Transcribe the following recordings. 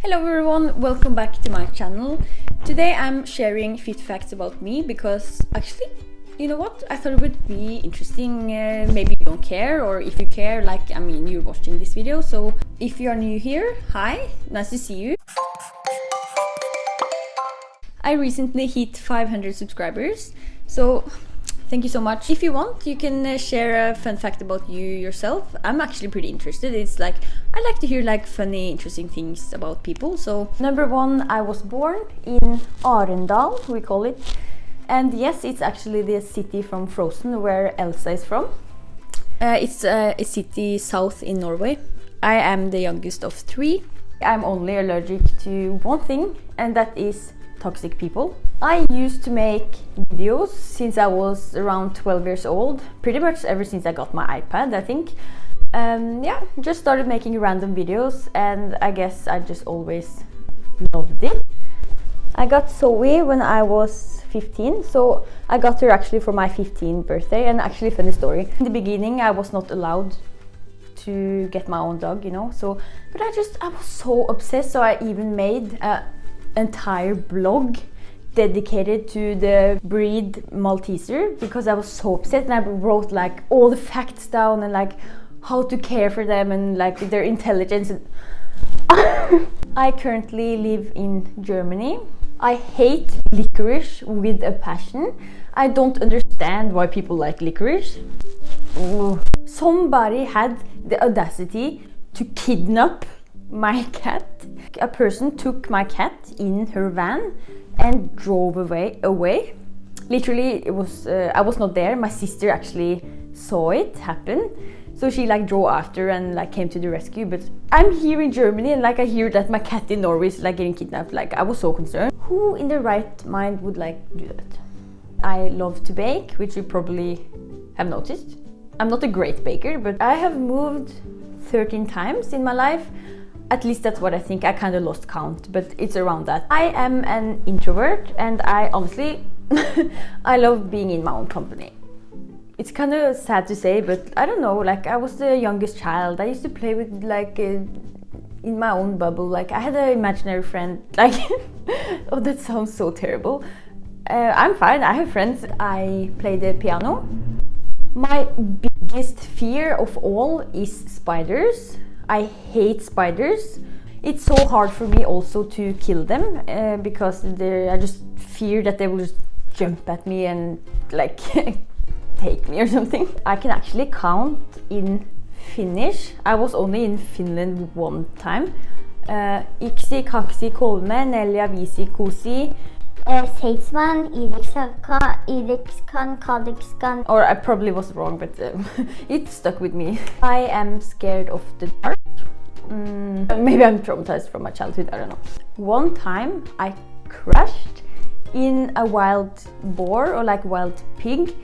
Hello everyone, welcome back to my channel. Today I'm sharing 50 facts about me because actually, you know what? I thought it would be interesting. Maybe you don't care, or if you care, you're watching this video. So if you are new here, hi, nice to see you. I recently hit 500 subscribers, so thank you so much. If you want, you can share a fun fact about you yourself. I'm actually pretty interested. It's like, I like to hear like funny, interesting things about people. So number one, I was born in Arendal, we call it. And yes, it's actually the city from Frozen where Elsa is from. It's a city south in Norway. I am the youngest of three. I'm only allergic to one thing, and that is toxic people. I used to make videos since I was around 12 years old, pretty much ever since I got my iPad, I think. Just started making random videos, and I guess I just always loved it. I got Zoe when I was 15, so I got her actually for my 15th birthday. And actually, funny story, in the beginning I was not allowed to get my own dog, you know, but I was so obsessed, so I even made an entire blog dedicated to the breed Malteser because I was so upset, and I wrote like all the facts down and like how to care for them and like their intelligence. I currently live in Germany. I hate licorice with a passion. I don't understand why people like licorice. Somebody had the audacity to kidnap my cat. A person took my cat in her van and drove away. Literally, it was I was not there. My sister actually saw it happen, so she like drove after and like came to the rescue. But I'm here in Germany, and like I hear that my cat in Norway is like getting kidnapped. Like, I was so concerned. Who in their right mind would like do that? I love to bake, which you probably have noticed. I'm not a great baker, but I have moved 13 times in my life. At least that's what I think. I kind of lost count, but it's around that. I am an introvert, and I honestly, I love being in my own company. It's kind of sad to say, but I don't know, like I was the youngest child. I used to play with like in my own bubble. Like I had an imaginary friend, like, oh, that sounds so terrible. I'm fine, I have friends. I play the piano. My biggest fear of all is spiders. I hate spiders. It's so hard for me also to kill them because I just fear that they will just jump at me and like take me or something. I can actually count in Finnish. I was only in Finland one time. Iksi, kaksi, kolme, neljä, viisi, kuusi. Seitsman, yhdeksän, kahdeksan. Or I probably was wrong, but it stuck with me. I am scared of the dark. Maybe I'm traumatized from my childhood, I don't know. One time I crashed in a wild boar or like wild pig.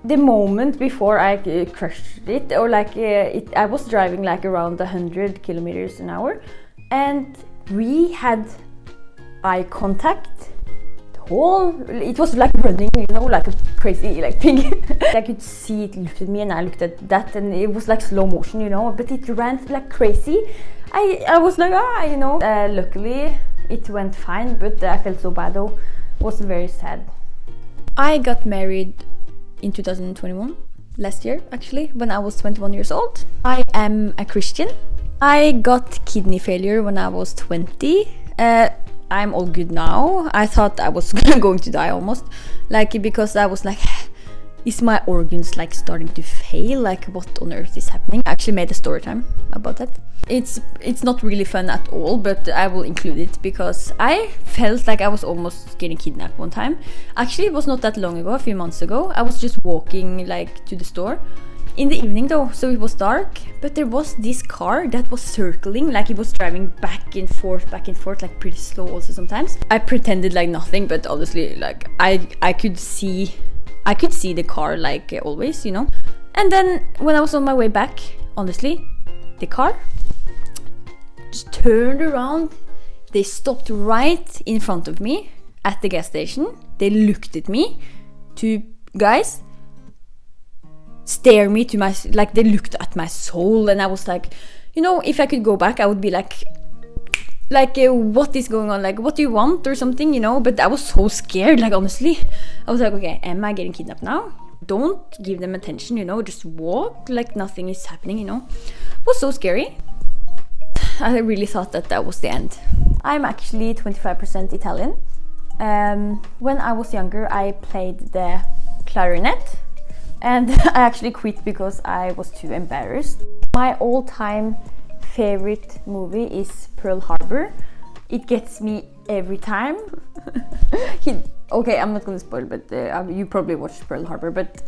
The moment before I crushed it, or like I was driving like around 100 kilometers an hour, and we had eye contact. It was like running, you know, like a crazy like pig. I could see it looked at me, and I looked at that, and it was like slow motion, you know, but it ran like crazy. I was like, you know. Luckily it went fine, but I felt so bad though. It was very sad. I got married in 2021, last year actually, when I was 21 years old. I am a Christian. I got kidney failure when I was 20. I'm all good now. I thought I was going to die almost, like, because I was like, is my organs like starting to fail? Like, what on earth is happening? I actually made a story time about that. It's not really fun at all, but I will include it because I felt like I was almost getting kidnapped one time. Actually, it was not that long ago, a few months ago. I was just walking like to the store in the evening though, so it was dark, but there was this car that was circling, like it was driving back and forth, like pretty slow also sometimes. I pretended like nothing, but honestly, like I could see the car like always, you know. And then when I was on my way back, honestly, the car just turned around. They stopped right in front of me at the gas station. They looked at me, two guys, stare me to my, like they looked at my soul, and I was like, you know, if I could go back, I would be like, like what is going on, like what do you want or something, you know. But I was so scared, like honestly. I was like, okay, am I getting kidnapped now? Don't give them attention, you know, just walk like nothing is happening, you know. It was so scary. I really thought that that was the end. I'm actually 25% Italian. When I was younger, I played the clarinet, and I actually quit because I was too embarrassed. My all-time favorite movie is Pearl Harbor. It gets me every time. Okay, I'm not gonna spoil, but you probably watched Pearl Harbor, but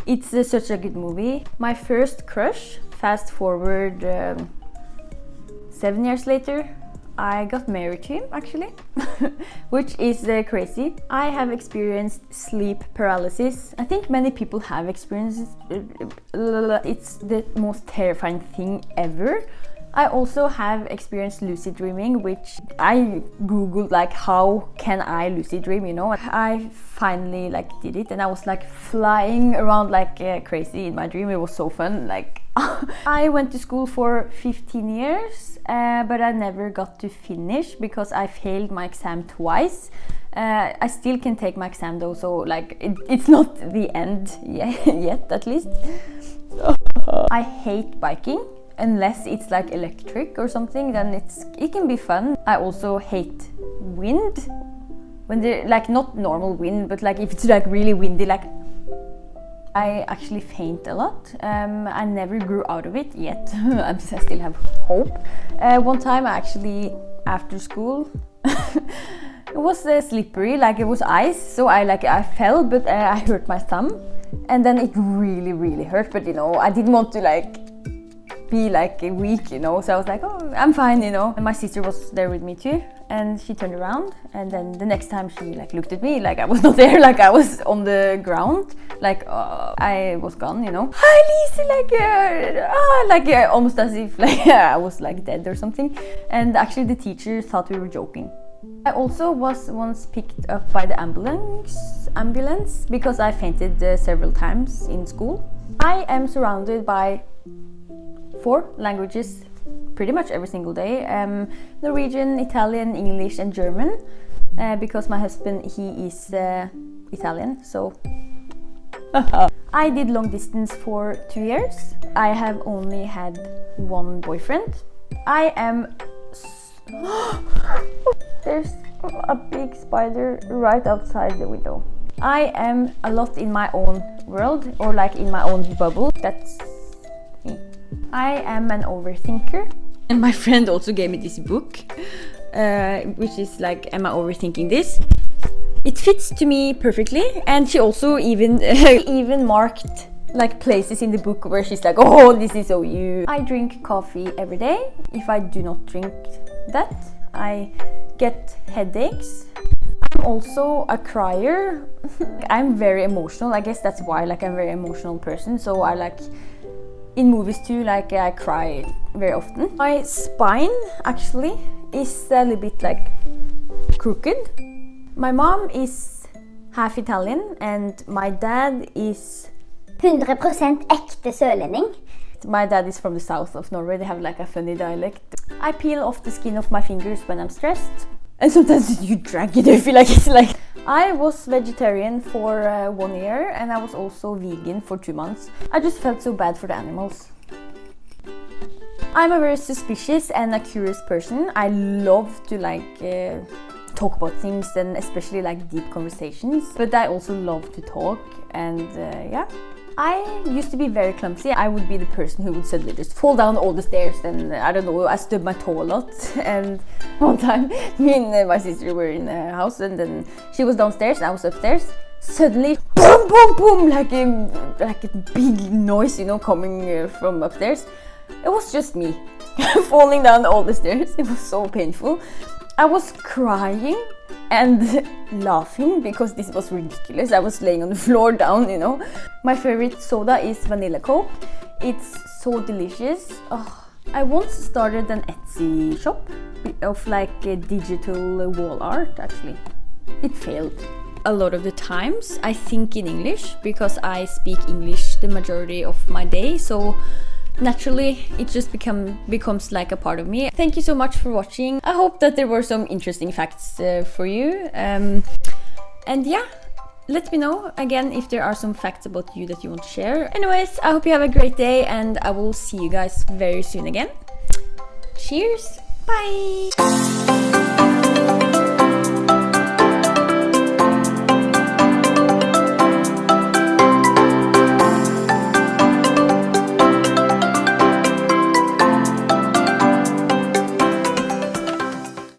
it's such a good movie. My first crush, fast forward 7 years later, I got married to him actually, which is crazy. I have experienced sleep paralysis. I think many people have experienced it. It's the most terrifying thing ever. I also have experienced lucid dreaming, which I googled like how can I lucid dream, you know. I finally like did it, and I was like flying around like crazy in my dream. It was so fun. Like I went to school for 15 years, but I never got to finish because I failed my exam twice. I still can take my exam though, so like it's not the end yet at least. I hate biking. Unless it's like electric or something, then it can be fun. I also hate wind. When they're like not normal wind, but like if it's like really windy, like I actually faint a lot. I never grew out of it yet. I still have hope. One time I actually, after school, it was slippery, like it was ice, so I fell, but I hurt my thumb, and then it really hurt. But you know, I didn't want to like be like weak, you know, so I was like, oh, I'm fine, you know. And my sister was there with me too, and she turned around, and then the next time she like looked at me, like I was not there, like I was on the ground, like I was gone, you know. Hi Lise, like almost as if like I was like dead or something. And actually the teacher thought we were joking. I also was once picked up by the ambulance because I fainted several times in school. I am surrounded by 4 languages pretty much every single day. Norwegian, Italian, English and German, because my husband, he is Italian, so I did long distance for 2 years. I have only had 1 boyfriend. I am there's a big spider right outside the window. I am a lot in my own world, or like in my own bubble. That's me. I am an overthinker. And my friend also gave me this book, which is like, am I overthinking this? It fits to me perfectly, and she also even marked like places in the book where she's like, oh, this is so you. I drink coffee every day. If I do not drink that, I get headaches. I'm also a crier. I'm very emotional. I guess that's why, like, I'm a very emotional person. So I like, in movies too, like I cry very often. My spine actually is a little bit like crooked. My mom is half Italian and my dad is 100% ekte sørlending. My dad is from the south of Norway. They have like a funny dialect. I peel off the skin of my fingers when I'm stressed. And sometimes you drag it, I feel like it's like... I was vegetarian for 1 year and I was also vegan for 2 months. I just felt so bad for the animals. I'm a very suspicious and a curious person. I love to like talk about things, and especially like deep conversations. But I also love to talk, and yeah. I used to be very clumsy. I would be the person who would suddenly just fall down all the stairs, and I don't know, I stubbed my toe a lot. And one time, me and my sister were in a house, and then she was downstairs and I was upstairs. Suddenly, boom, boom, boom, like a big noise, you know, coming from upstairs. It was just me falling down all the stairs. It was so painful. I was crying and laughing because this was ridiculous. I was laying on the floor down, you know. My favorite soda is vanilla Coke. It's so delicious. Oh, I once started an Etsy shop of like digital wall art, actually. It failed. A lot of the times I think in English because I speak English the majority of my day. So naturally it just becomes like a part of me. Thank you so much for watching. I hope that there were some interesting facts for you. And yeah, let me know again if there are some facts about you that you want to share. Anyways, I hope you have a great day, and I will see you guys very soon again. Cheers, bye!